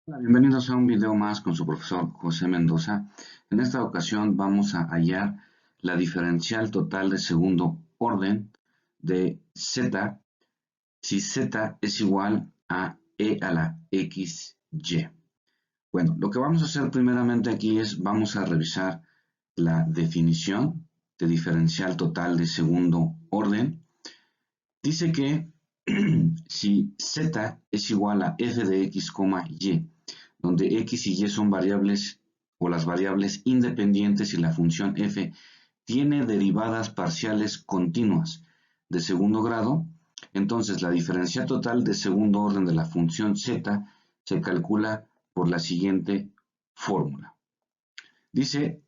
Hola, bienvenidos a un video más con su profesor José Mendoza. En esta ocasión vamos a hallar la diferencial total de segundo orden de z si z es igual a e a la xy. Bueno, lo que vamos a hacer primeramente aquí es vamos a revisar la definición de diferencial total de segundo orden. Dice que si z es igual a f de x, y, donde x y y son variables o las variables independientes y la función f tiene derivadas parciales continuas de segundo grado, entonces la diferencial total de segundo orden de la función z se calcula por la siguiente fórmula. Dice,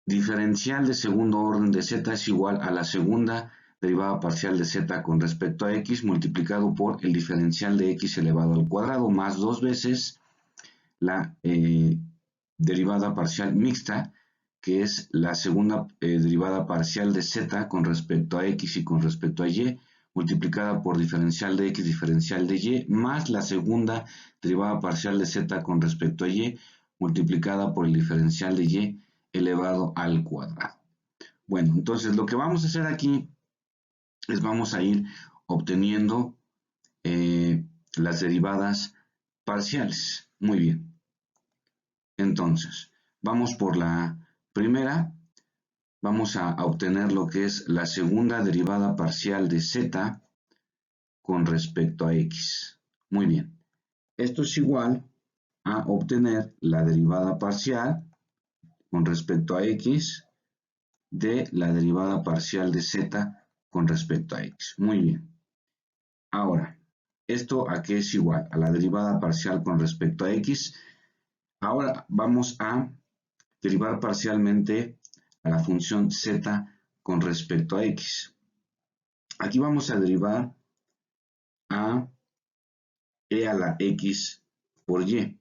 diferencial de segundo orden de z es igual a la segunda derivada parcial de z con respecto a x multiplicado por el diferencial de x elevado al cuadrado más dos veces la derivada parcial mixta, que es la segunda derivada parcial de z con respecto a x y con respecto a y, multiplicada por diferencial de x diferencial de y, más la segunda derivada parcial de z con respecto a y, multiplicada por el diferencial de y elevado al cuadrado. Bueno, entonces lo que vamos a hacer aquí es vamos a ir obteniendo las derivadas parciales. Muy bien. Entonces, vamos por la primera. Vamos a obtener lo que es la segunda derivada parcial de z con respecto a x. Muy bien. Esto es igual a obtener la derivada parcial con respecto a x de la derivada parcial de z con respecto a x. Muy bien. Ahora, ¿esto a qué es igual? A la derivada parcial con respecto a x. Ahora vamos a derivar parcialmente a la función z con respecto a x. Aquí vamos a derivar a e a la x por y.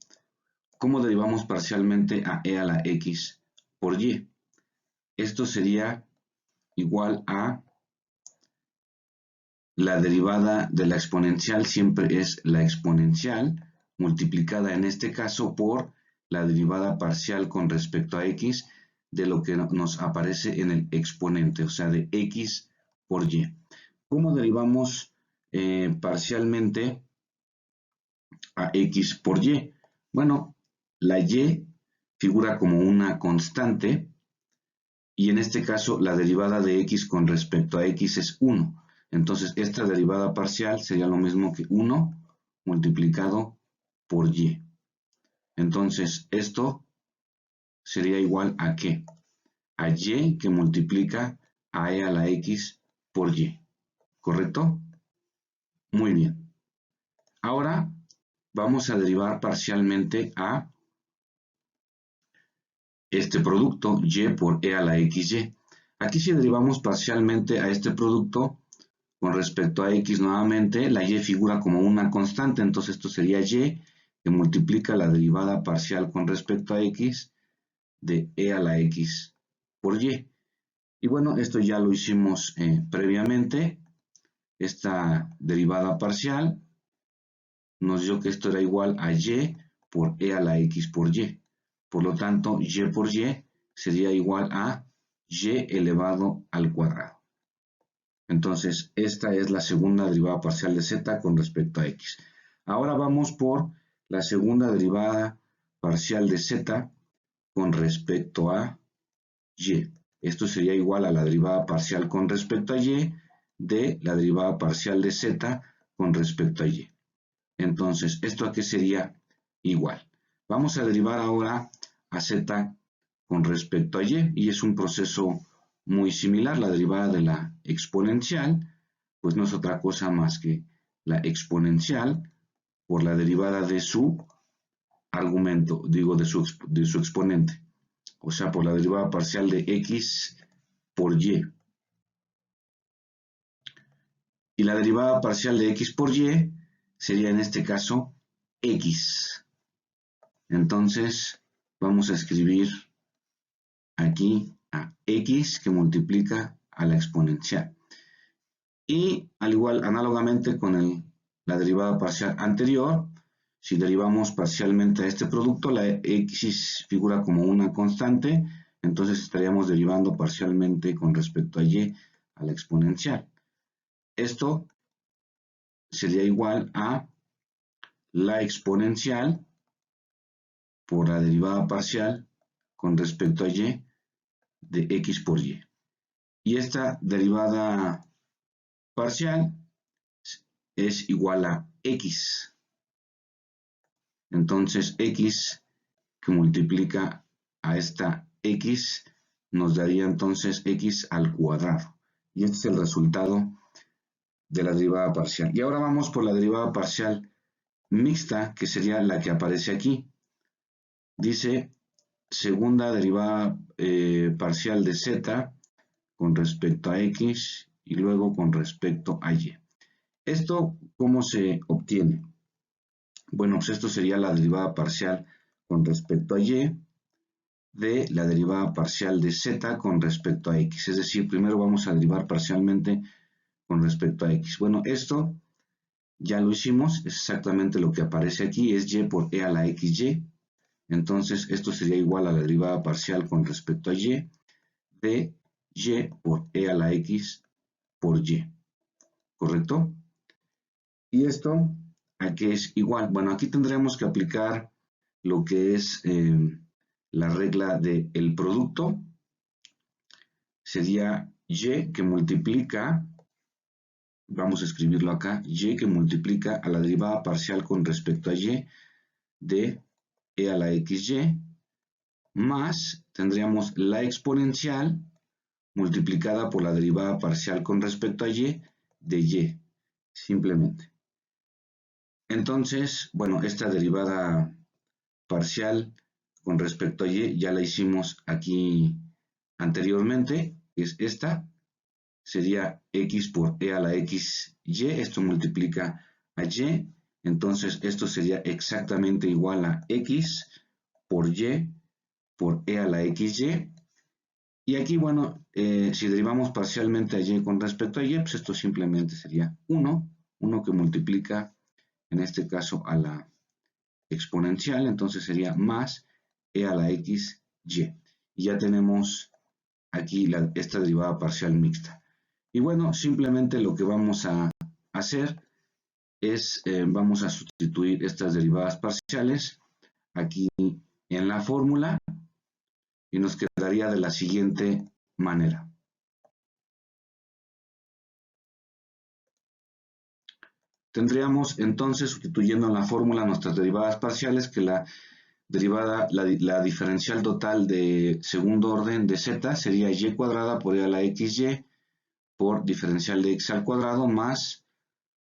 ¿Cómo derivamos parcialmente a e a la x por y? Esto sería igual a la derivada de la exponencial, siempre es la exponencial, multiplicada en este caso por la derivada parcial con respecto a x de lo que nos aparece en el exponente, o sea, de x por y. ¿Cómo derivamos parcialmente a x por y? Bueno, la y figura como una constante y en este caso la derivada de x con respecto a x es 1. Entonces esta derivada parcial sería lo mismo que 1 multiplicado por y. Entonces esto sería igual a ¿qué? A y que multiplica a e a la x por y. ¿Correcto? Muy bien. Ahora vamos a derivar parcialmente a este producto y por e a la xy. Aquí si derivamos parcialmente a este producto con respecto a x nuevamente, la y figura como una constante, entonces esto sería y que multiplica la derivada parcial con respecto a x de e a la x por y. Y bueno, esto ya lo hicimos previamente. Esta derivada parcial nos dio que esto era igual a y por e a la x por y. Por lo tanto, y por y sería igual a y elevado al cuadrado. Entonces, esta es la segunda derivada parcial de z con respecto a x. Ahora vamos por la segunda derivada parcial de z con respecto a y. Esto sería igual a la derivada parcial con respecto a y de la derivada parcial de z con respecto a y. Entonces, ¿esto a qué sería igual? Vamos a derivar ahora a z con respecto a y es un proceso muy similar. La derivada de la exponencial, pues no es otra cosa más que la exponencial por la derivada de su argumento, digo de su exponente, o sea, por la derivada parcial de x por y. Y la derivada parcial de x por y sería en este caso x. Entonces, vamos a escribir aquí a x que multiplica a la exponencial. Y al igual, análogamente con la derivada parcial anterior, Si derivamos parcialmente a este producto, la x figura como una constante, entonces estaríamos derivando parcialmente con respecto a y a la exponencial. Esto sería igual a la exponencial por la derivada parcial con respecto a y de x por y. Y esta derivada parcial es igual a x. Entonces x que multiplica a esta x nos daría entonces x al cuadrado. Y este es el resultado de la derivada parcial. Y ahora vamos por la derivada parcial mixta, que sería la que aparece aquí. Dice segunda derivada parcial de z con respecto a x y luego con respecto a y. ¿Esto cómo se obtiene? Bueno, pues esto sería la derivada parcial con respecto a y de la derivada parcial de z con respecto a x. Es decir, primero vamos a derivar parcialmente con respecto a x. Bueno, esto ya lo hicimos, es exactamente lo que aparece aquí, es y por e a la xy. Entonces, esto sería igual a la derivada parcial con respecto a y de y por e a la x por y. ¿Correcto? Y esto, ¿a qué es igual? Bueno, aquí tendremos que aplicar lo que es la regla del producto. Sería y que multiplica, vamos a escribirlo acá, y que multiplica a la derivada parcial con respecto a y de e a la xy, más tendríamos la exponencial multiplicada por la derivada parcial con respecto a y de y, simplemente. Entonces, bueno, esta derivada parcial con respecto a y ya la hicimos aquí anteriormente, es esta, sería x por e a la xy, esto multiplica a y, entonces esto sería exactamente igual a x por y por e a la xy, y aquí, bueno, si derivamos parcialmente a y con respecto a y, pues esto simplemente sería 1 que multiplica, en este caso, a la exponencial, entonces sería más e a la xy. Y ya tenemos aquí esta derivada parcial mixta. Y bueno, simplemente lo que vamos a hacer es, vamos a sustituir estas derivadas parciales aquí en la fórmula y nos quedaría de la siguiente manera. Tendríamos entonces, sustituyendo en la fórmula nuestras derivadas parciales, que la diferencial total de segundo orden de z sería y cuadrada por e a la xy por diferencial de x al cuadrado más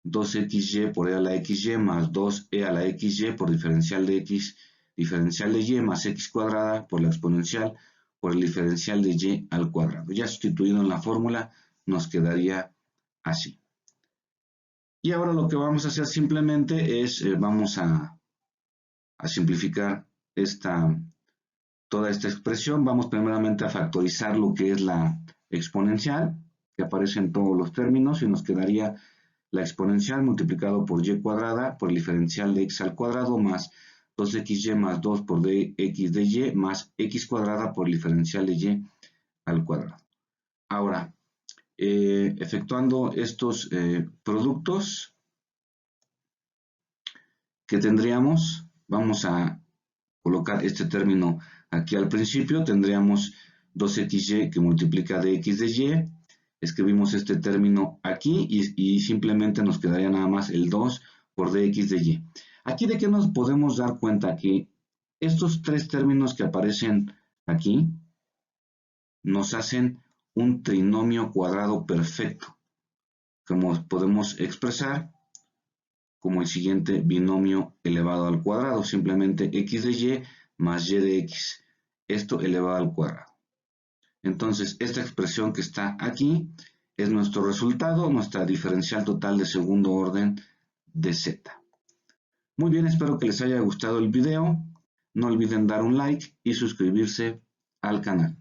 2xy por e a la xy más 2e a la xy por diferencial de x, diferencial de y más x cuadrada por la exponencial por el diferencial de y al cuadrado. Ya sustituido en la fórmula nos quedaría así. Y ahora lo que vamos a hacer simplemente es, vamos a simplificar toda esta expresión. Vamos primeramente a factorizar lo que es la exponencial, que aparece en todos los términos, y nos quedaría la exponencial multiplicado por y cuadrada por el diferencial de x al cuadrado más 2xy más 2 por dx de y más x cuadrada por el diferencial de y al cuadrado. Ahora, efectuando estos productos que tendríamos, vamos a colocar este término aquí al principio, tendríamos 2xy que multiplica dx de y, escribimos este término aquí y simplemente nos quedaría nada más el 2 por dx de y. Aquí de qué nos podemos dar cuenta que estos tres términos que aparecen aquí nos hacen un trinomio cuadrado perfecto, como podemos expresar como el siguiente binomio elevado al cuadrado, simplemente x de y más y de x, esto elevado al cuadrado. Entonces, esta expresión que está aquí es nuestro resultado, nuestra diferencial total de segundo orden de z. Muy bien, espero que les haya gustado el video. No olviden dar un like y suscribirse al canal.